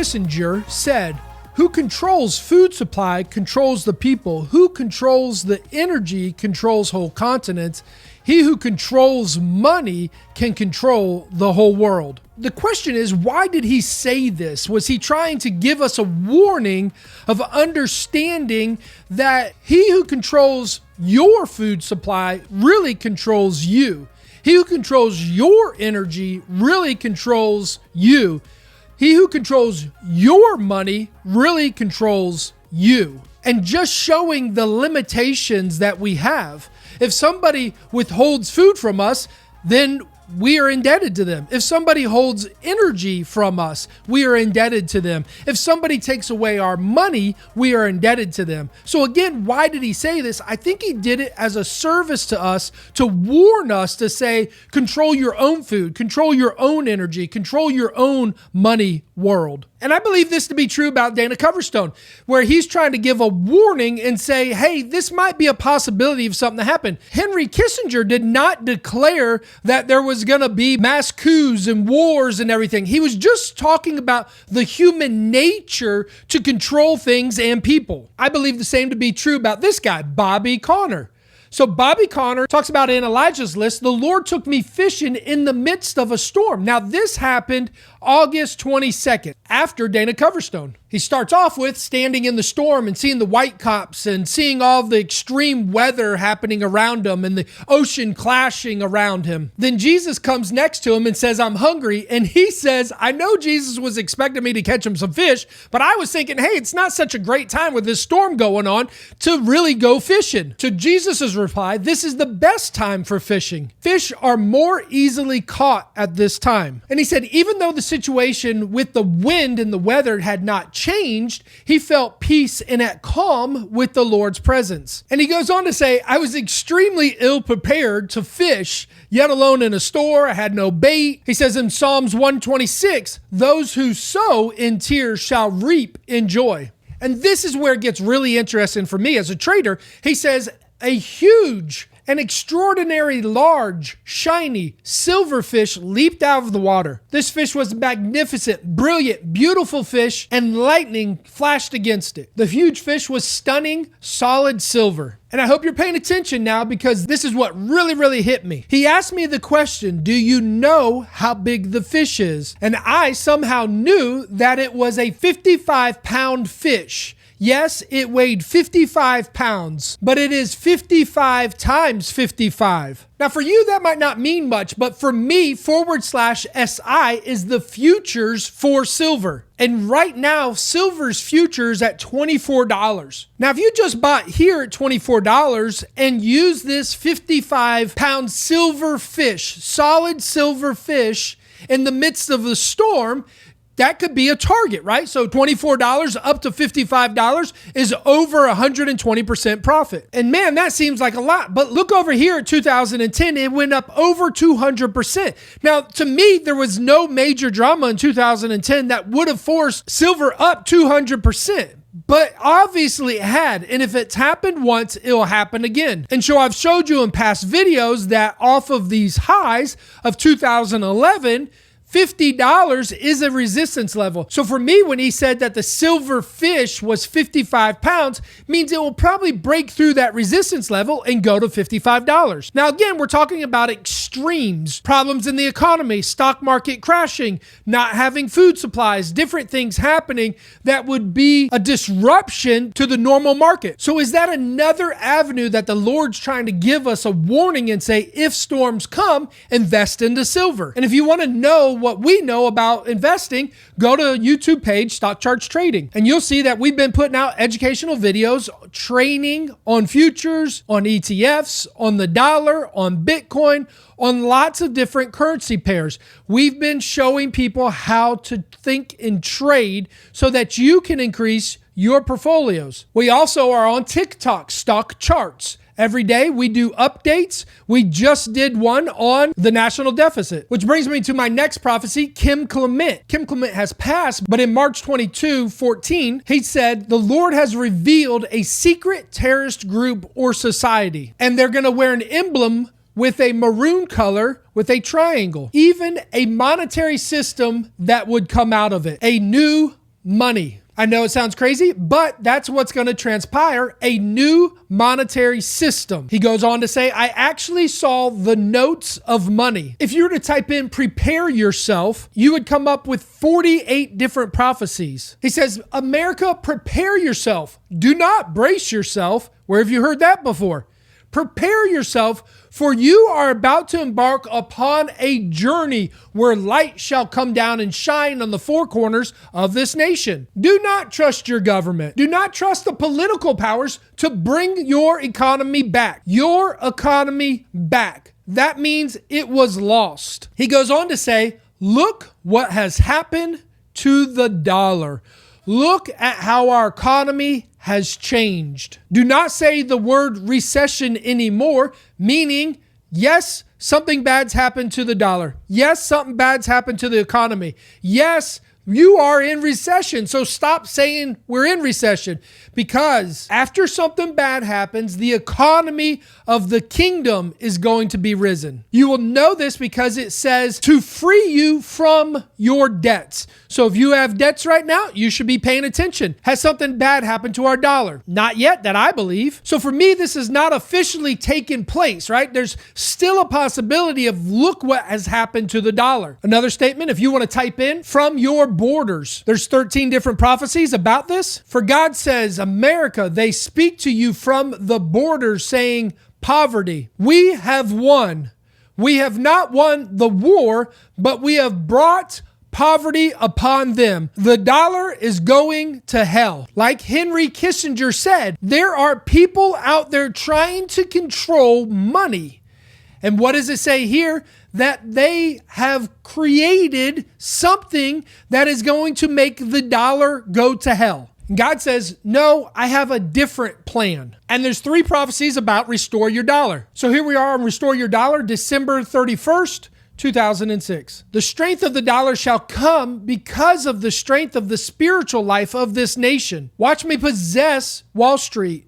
Kissinger said, "Who controls food supply controls the people. Who controls the energy controls whole continents. He who controls money can control the whole world." The question is, why did he say this? Was he trying to give us a warning of understanding that he who controls your food supply really controls you? He who controls your energy really controls you. He who controls your money really controls you. And just showing the limitations that we have. If somebody withholds food from us, then we are indebted to them. If somebody holds energy from us, we are indebted to them. If somebody takes away our money, we are indebted to them. So again, why did he say this? I think he did it as a service to us, to warn us, to say, control your own food, control your own energy, control your own money world. And I believe this to be true about Dana Coverstone, where he's trying to give a warning and say, hey, this might be a possibility of something to happen. Henry Kissinger did not declare that there was going to be mass coups and wars and everything. He was just talking about the human nature to control things and people. I believe the same to be true about this guy, Bobby Conner. So Bobby Conner talks about in Elijah's list, the Lord took me fishing in the midst of a storm. Now this happened August 22nd, after Dana Coverstone. He starts off with standing in the storm and seeing the white caps and seeing all the extreme weather happening around him and the ocean clashing around him. Then Jesus comes next to him and says, I'm hungry. And he says, I know Jesus was expecting me to catch him some fish, but I was thinking, hey, it's not such a great time with this storm going on to really go fishing. To Jesus's reply, this is the best time for fishing. Fish are more easily caught at this time. And he said, even though the situation with the wind and the weather had not changed, he felt peace and at calm with the Lord's presence. And he goes on to say, I was extremely ill prepared to fish, yet alone in a store. I had no bait. He says in Psalms 126, those who sow in tears shall reap in joy. And this is where it gets really interesting for me as a trader. He says, a huge, an extraordinary large, shiny silverfish leaped out of the water. This fish was magnificent, brilliant, beautiful fish, and lightning flashed against it. The huge fish was stunning, solid silver. And I hope you're paying attention now, because this is what really hit me. He asked me the question, do you know how big the fish is? And I somehow knew that it was a 55-pound fish. Yes, it weighed 55 pounds, but it is 55 times 55. Now for you, that might not mean much, but for me, /SI is the futures for silver. And right now, silver's futures at $24. Now, if you just bought here at $24 and use this 55-pound silver fish, solid silver fish in the midst of the storm, that could be a target, right? So $24 up to $55 is over 120% profit. And man, that seems like a lot. But look over here at 2010, it went up over 200%. Now, to me, there was no major drama in 2010 that would have forced silver up 200%. But obviously it had. And if it's happened once, it'll happen again. And so I've showed you in past videos that off of these highs of 2011, $50 is a resistance level. So for me, when he said that the silver fish was 55 pounds, means it will probably break through that resistance level and go to $55. Now, again, we're talking about extremes, problems in the economy, stock market crashing, not having food supplies, different things happening that would be a disruption to the normal market. So is that another avenue that the Lord's trying to give us a warning and say, if storms come, invest into silver? And if you want to know what we know about investing, go to YouTube page, Stock Charts Trading, and you'll see that we've been putting out educational videos, training on futures, on ETFs, on the dollar, on Bitcoin, on lots of different currency pairs. We've been showing people how to think and trade so that you can increase your portfolios. We also are on TikTok, Stock Charts. Every day we do updates. We just did one on the national deficit, which brings me to my next prophecy, Kim Clement. Kim Clement has passed, but in March 22/14, he said, the Lord has revealed a secret terrorist group or society, and they're going to wear an emblem with a maroon color with a triangle, even a monetary system that would come out of it, a new money. I know it sounds crazy, but that's what's going to transpire, a new monetary system. He goes on to say, I actually saw the notes of money. If you were to type in prepare yourself, you would come up with 48 different prophecies. He says, America, prepare yourself. Do not brace yourself. Where have you heard that before? Prepare yourself, for you are about to embark upon a journey where light shall come down and shine on the four corners of this nation. Do not trust your government. Do not trust the political powers to bring your economy back. Your economy back. That means it was lost. He goes on to say, look what has happened to the dollar. Look at how our economy has changed. Do not say the word recession anymore, meaning, yes, something bad's happened to the dollar. Yes, something bad's happened to the economy. Yes, you are in recession. So stop saying we're in recession, because after something bad happens, the economy of the kingdom is going to be risen. You will know this because it says to free you from your debts. So if you have debts right now, you should be paying attention. Has something bad happened to our dollar? Not yet, that I believe. So for me, this is not officially taken place, right? There's still a possibility of look what has happened to the dollar. Another statement, if you want to type in from your borders, there's 13 different prophecies about this. For God says, America, they speak to you from the borders saying, poverty. We have won. We have not won the war, but we have brought poverty upon them. The dollar is going to hell. Like Henry Kissinger said, there are people out there trying to control money. And what does it say here? That they have created something that is going to make the dollar go to hell. God says, no, I have a different plan. And there's 3 prophecies about restore your dollar. So here we are on Restore Your Dollar, December 31st, 2006. The strength of the dollar shall come because of the strength of the spiritual life of this nation. Watch me possess Wall Street.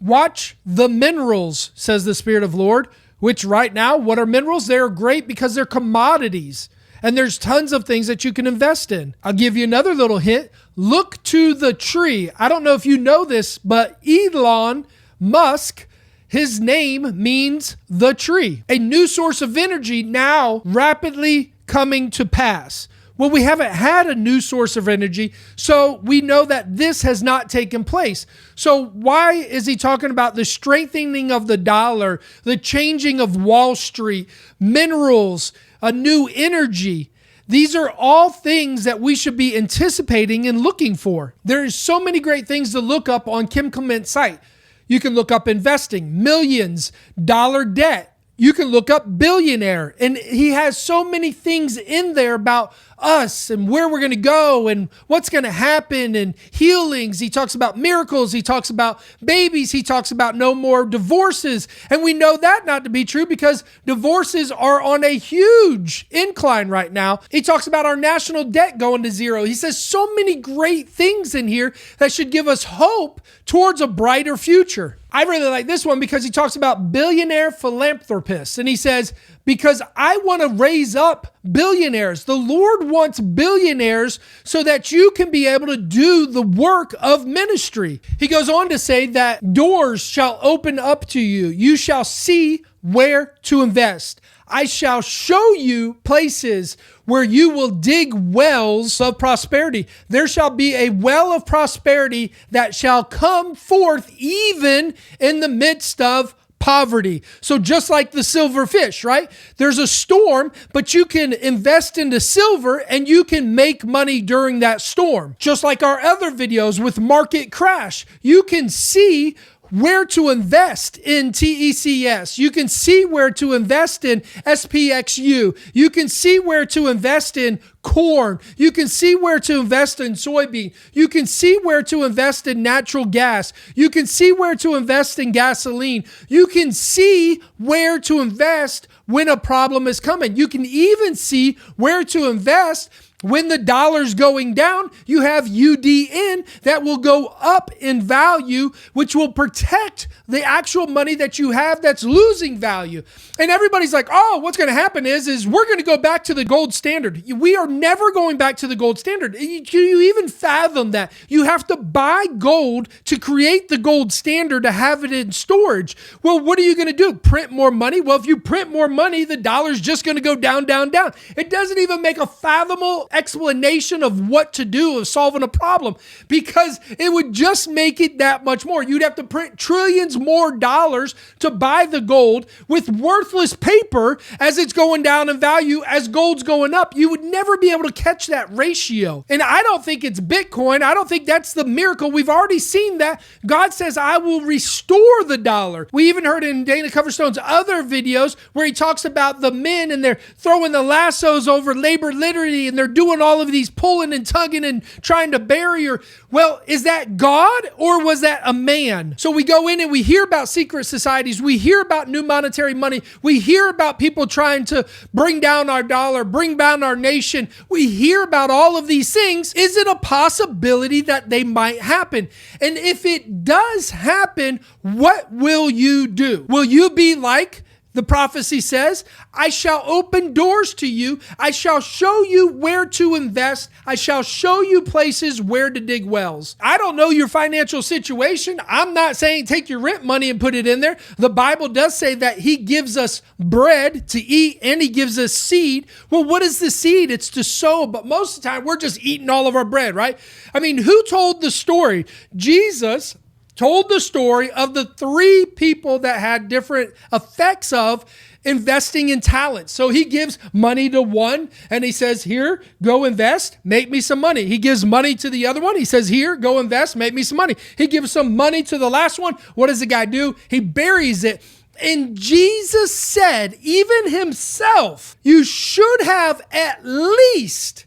Watch the minerals, says the Spirit of the Lord, which right now, what are minerals? They're great because they're commodities. And there's tons of things that you can invest in. I'll give you another little hint. Look to the tree. I don't know if you know this, but Elon Musk, his name means the tree. A new source of energy now rapidly coming to pass. Well, we haven't had a new source of energy, so we know that this has not taken place. So why is he talking about the strengthening of the dollar, the changing of Wall Street, minerals, a new energy? These are all things that we should be anticipating and looking for. There's so many great things to look up on Kim Clement's site. You can look up investing, millions, dollar debt. You can look up billionaire, and he has so many things in there about us and where we're going to go and what's going to happen and healings. He talks about miracles. He talks about babies. He talks about no more divorces. And we know that not to be true because divorces are on a huge incline right now. He talks about our national debt going to zero. He says so many great things in here that should give us hope towards a brighter future. I really like this one because he talks about billionaire philanthropists. And he says, because I want to raise up billionaires. The Lord wants billionaires so that you can be able to do the work of ministry. He goes on to say that doors shall open up to you. You shall see where to invest. I shall show you places where you will dig wells of prosperity. There shall be a well of prosperity that shall come forth even in the midst of poverty. So just like the silver fish, right? There's a storm, but you can invest into silver and you can make money during that storm. Just like our other videos with market crash, you can see where to invest in TECS. You can see where to invest in SPXU. You can see where to invest in corn. You can see where to invest in soybean. You can see where to invest in natural gas. You can see where to invest in gasoline. You can see where to invest when a problem is coming. You can even see where to invest When the dollar's going down, you have UDN that will go up in value, which will protect the actual money that you have that's losing value. And everybody's like, oh, what's going to happen is we're going to go back to the gold standard. We are never going back to the gold standard. Do you even fathom that? You have to buy gold to create the gold standard to have it in storage. Well, what are you going to do? Print more money? Well, if you print more money, the dollar's just going to go down, down, down. It doesn't even make a fathomable explanation of what to do of solving a problem, because it would just make it that much more. You'd have to print trillions more dollars to buy the gold with worthless paper as it's going down in value, as gold's going up. You would never be able to catch that ratio. And I don't think it's Bitcoin. I don't think that's the miracle. We've already seen that. God says, I will restore the dollar. We even heard in Dana Coverstone's other videos where he talks about the men and they're throwing the lassos over labor liberty and they're doing all of these pulling and tugging and trying to bury her. Well, is that God or was that a man? So we go in and we hear about secret societies. We hear about new monetary money. We hear about people trying to bring down our dollar, bring down our nation. We hear about all of these things. Is it a possibility that they might happen? And if it does happen, what will you do? Will you be like the prophecy says, I shall open doors to you. I shall show you where to invest. I shall show you places where to dig wells. I don't know your financial situation. I'm not saying take your rent money and put it in there. The Bible does say that he gives us bread to eat and he gives us seed. Well, what is the seed? It's to sow, but most of the time we're just eating all of our bread, right? I mean, who told the story? Jesus told the story of the three people that had different effects of investing in talent. So he gives money to one and he says, here, go invest, make me some money. He gives money to the other one. He says, here, go invest, make me some money. He gives some money to the last one. What does the guy do? He buries it. And Jesus said, even himself, you should have at least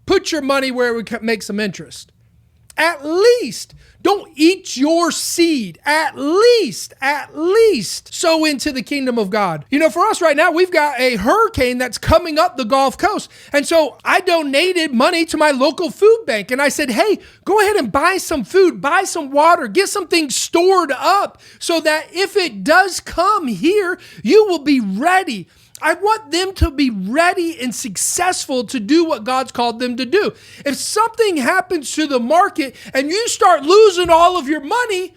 put your money where it would make some interest. At least. Don't eat your seed. At least sow into the kingdom of God. You know, for us right now, we've got a hurricane that's coming up the Gulf Coast. And so I donated money to my local food bank. And I said, hey, go ahead and buy some food, buy some water, get some things stored up so that if it does come here, you will be ready. I want them to be ready and successful to do what God's called them to do. If something happens to the market and you start losing all of your money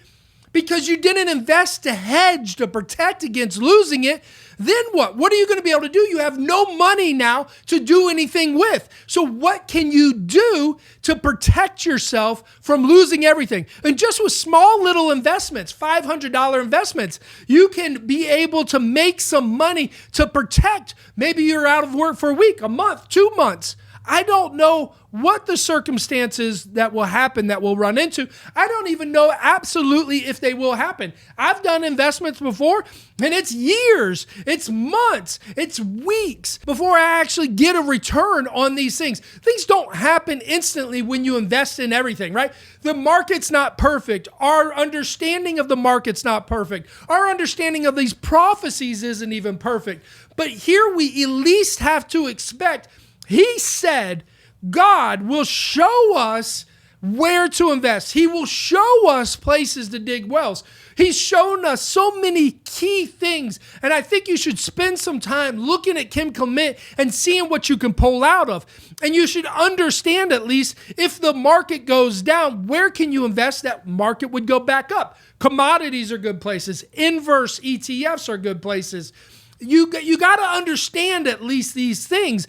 because you didn't invest to hedge, to protect against losing it, then what? What are you going to be able to do? You have no money now to do anything with. So what can you do to protect yourself from losing everything? And just with small little investments, $500 investments, you can be able to make some money to protect. Maybe you're out of work for a week, a month, 2 months. I don't know what the circumstances that will happen that we'll run into. I don't even know absolutely if they will happen. I've done investments before and it's years, it's months, it's weeks before I actually get a return on these things. Things don't happen instantly when you invest in everything, right? The market's not perfect. Our understanding of the market's not perfect. Our understanding of these prophecies isn't even perfect. But here we at least have to expect. He said, God will show us where to invest. He will show us places to dig wells. He's shown us so many key things. And I think you should spend some time looking at Kim Clement and seeing what you can pull out of. And you should understand at least if the market goes down, where can you invest that market would go back up? Commodities are good places. Inverse ETFs are good places. You got to understand at least these things.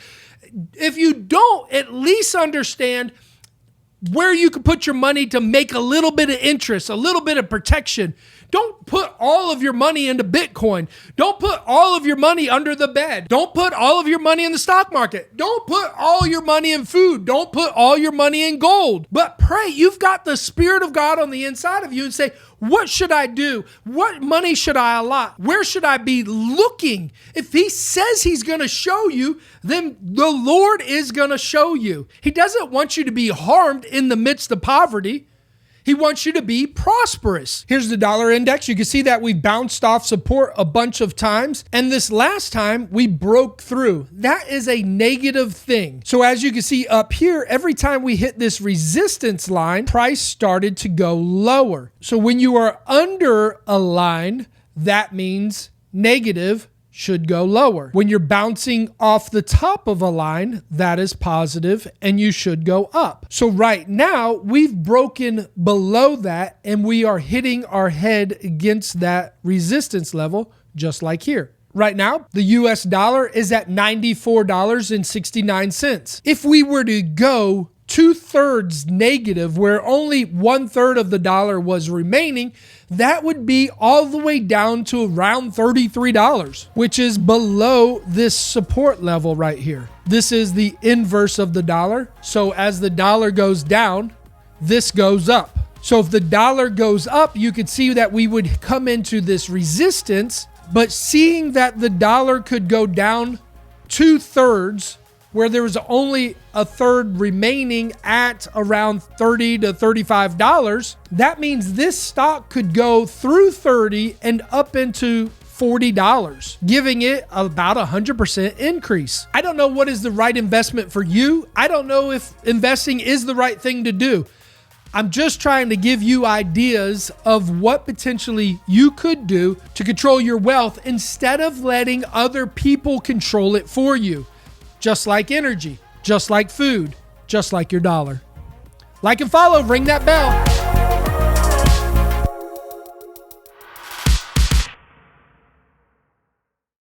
If you don't at least understand where you can put your money to make a little bit of interest, a little bit of protection, don't put all of your money into Bitcoin. Don't put all of your money under the bed. Don't put all of your money in the stock market. Don't put all your money in food. Don't put all your money in gold. But pray. You've got the Spirit of God on the inside of you and say, what should I do? What money should I allot? Where should I be looking? If he says he's going to show you, then the Lord is going to show you. He doesn't want you to be harmed in the midst of poverty. He wants you to be prosperous. Here's the dollar index. You can see that we bounced off support a bunch of times. And this last time we broke through. That is a negative thing. So as you can see up here, every time we hit this resistance line, price started to go lower. So when you are under a line, that means negative should go lower. When you're bouncing off the top of a line, that is positive and you should go up. So right now we've broken below that and we are hitting our head against that resistance level, just like here. Right now, the US dollar is at $94.69. If we were to go 2/3 negative, where only 1/3 of the dollar was remaining, that would be all the way down to around $33, which is below this support level right here. This is the inverse of the dollar. So as the dollar goes down, this goes up. So if the dollar goes up, you could see that we would come into this resistance, but seeing that the dollar could go down 2/3, where there was only a third remaining at around $30 to $35, that means this stock could go through 30 and up into $40, giving it about 100% increase. I don't know what is the right investment for you. I don't know if investing is the right thing to do. I'm just trying to give you ideas of what potentially you could do to control your wealth instead of letting other people control it for you. Just like energy, just like food, just like your dollar. Like and follow, ring that bell.